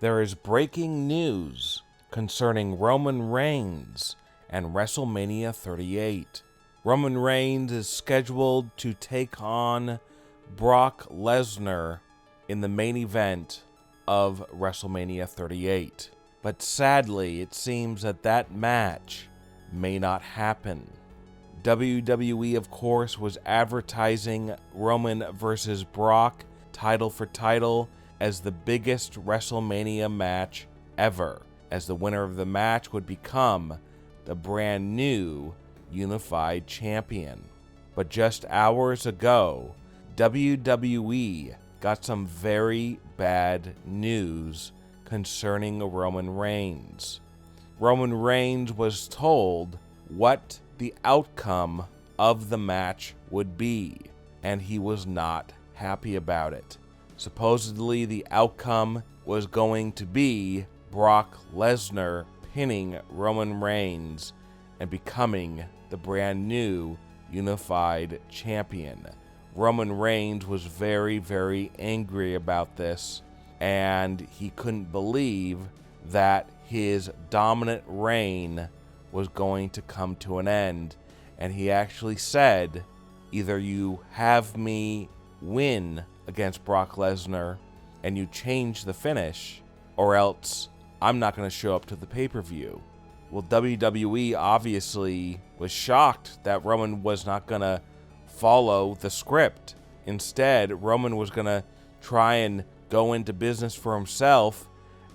There is breaking news concerning Roman Reigns and WrestleMania 38. Roman Reigns is scheduled to take on Brock Lesnar in the main event of WrestleMania 38. But sadly, it seems that match may not happen. WWE, of course, was advertising Roman versus Brock, title for title, as the biggest WrestleMania match ever, as the winner of the match would become the brand new unified champion. But just hours ago, WWE got some very bad news concerning Roman Reigns. Roman Reigns was told what the outcome of the match would be, and he was not happy about it. Supposedly, the outcome was going to be Brock Lesnar pinning Roman Reigns and becoming the brand new unified champion. Roman Reigns was very, very angry about this, and he couldn't believe that his dominant reign was going to come to an end. And he actually said, either you have me win against Brock Lesnar and you change the finish, or else I'm not going to show up to the pay-per-view. Well, WWE obviously was shocked that Roman was not going to follow the script. Instead, Roman was going to try and go into business for himself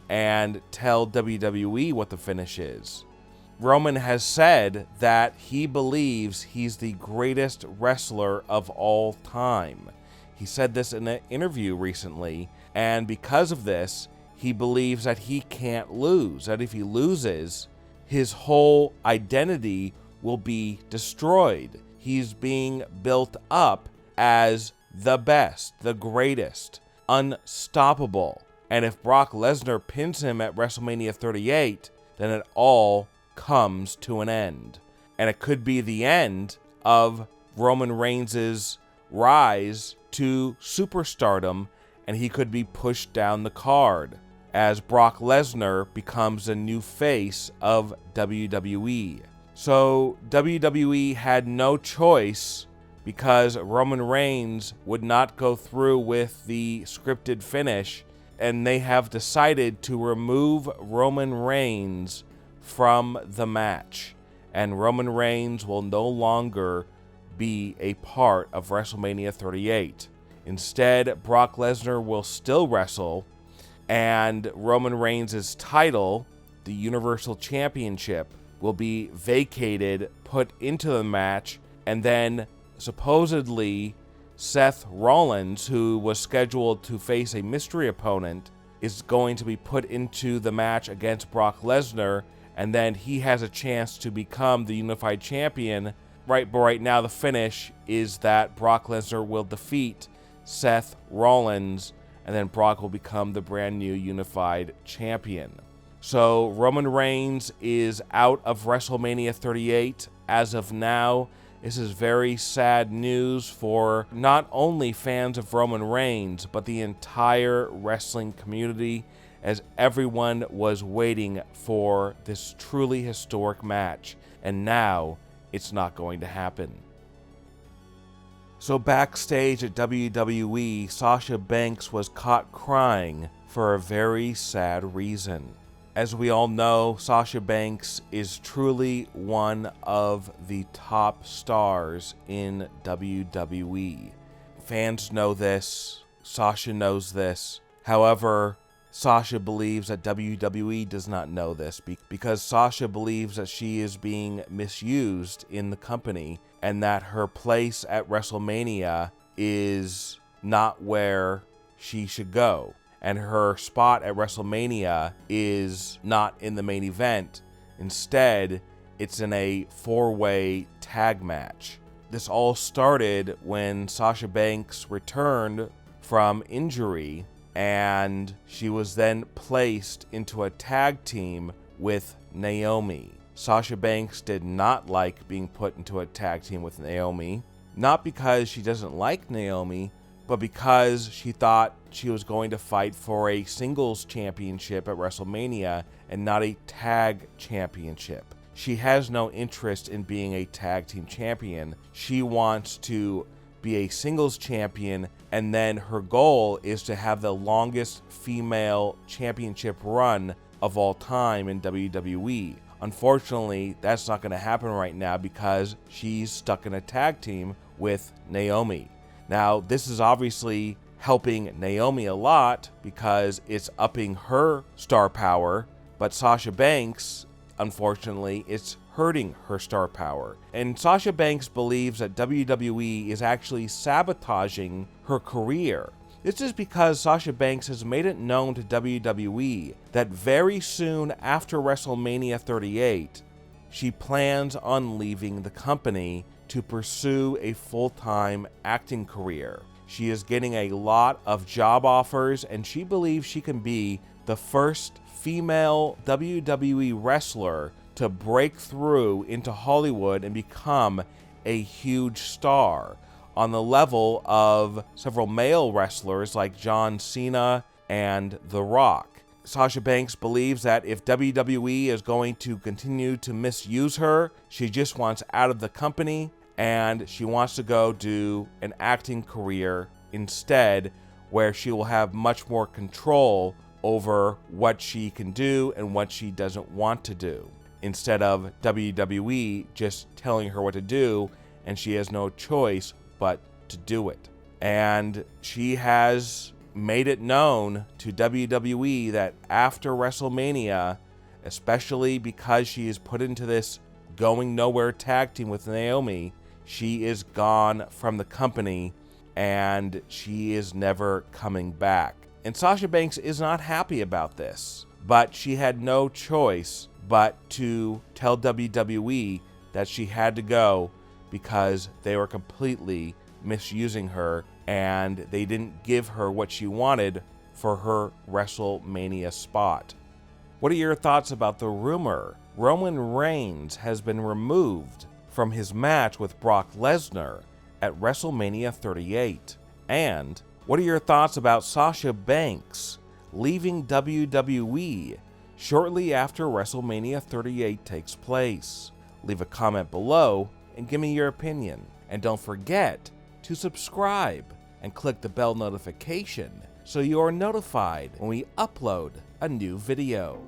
and tell WWE what the finish is. Roman has said that he believes he's the greatest wrestler of all time. He said this in an interview recently, and because of this, he believes that he can't lose, that if he loses, his whole identity will be destroyed. He's being built up as the best, the greatest, unstoppable. And if Brock Lesnar pins him at WrestleMania 38, then it all comes to an end. And it could be the end of Roman Reigns' rise to superstardom, and he could be pushed down the card as Brock Lesnar becomes a new face of WWE. So WWE had no choice, because Roman Reigns would not go through with the scripted finish, and they have decided to remove Roman Reigns from the match. And Roman Reigns will no longer be a part of WrestleMania 38. Instead, Brock Lesnar will still wrestle, and Roman Reigns' title, the Universal Championship, will be vacated, put into the match, and then supposedly Seth Rollins, who was scheduled to face a mystery opponent, is going to be put into the match against Brock Lesnar, and then he has a chance to become the unified champion. But right now the finish is that Brock Lesnar will defeat Seth Rollins, and then Brock will become the brand new unified champion. So Roman Reigns is out of WrestleMania 38 as of now. This is very sad news for not only fans of Roman Reigns, but the entire wrestling community, as everyone was waiting for this truly historic match, and now it's not going to happen. So backstage at WWE, Sasha Banks was caught crying for a very sad reason. As we all know, Sasha Banks is truly one of the top stars in WWE. Fans know this. Sasha knows this. However, Sasha believes that WWE does not know this because Sasha believes that she is being misused in the company and that her place at WrestleMania is not where she should go. And her spot at WrestleMania is not in the main event. Instead, it's in a 4-way tag match. This all started when Sasha Banks returned from injury, and she was then placed into a tag team with Naomi. Sasha Banks did not like being put into a tag team with Naomi, not because she doesn't like Naomi, but because she thought she was going to fight for a singles championship at WrestleMania and not a tag championship. She has no interest in being a tag team champion. She wants to be a singles champion, and then her goal is to have the longest female championship run of all time in WWE. Unfortunately, that's not going to happen right now because she's stuck in a tag team with Naomi. Now, this is obviously helping Naomi a lot because it's upping her star power, but Sasha Banks, unfortunately, it's hurting her star power. And Sasha Banks believes that WWE is actually sabotaging her career. This is because Sasha Banks has made it known to WWE that very soon after WrestleMania 38, she plans on leaving the company to pursue a full-time acting career. She is getting a lot of job offers, and she believes she can be the first female WWE wrestler to break through into Hollywood and become a huge star on the level of several male wrestlers like John Cena and The Rock. Sasha Banks believes that if WWE is going to continue to misuse her, she just wants out of the company and she wants to go do an acting career instead, where she will have much more control over what she can do and what she doesn't want to do, instead of WWE just telling her what to do and she has no choice but to do it. And she has made it known to WWE that after WrestleMania, especially because she is put into this going nowhere tag team with Naomi, she is gone from the company and she is never coming back. And Sasha Banks is not happy about this, but she had no choice but to tell WWE that she had to go because they were completely misusing her and they didn't give her what she wanted for her WrestleMania spot. What are your thoughts about the rumor Roman Reigns has been removed from his match with Brock Lesnar at WrestleMania 38? And what are your thoughts about Sasha Banks leaving WWE shortly after WrestleMania 38 takes place? Leave a comment below and give me your opinion. And don't forget to subscribe and click the bell notification so you are notified when we upload a new video.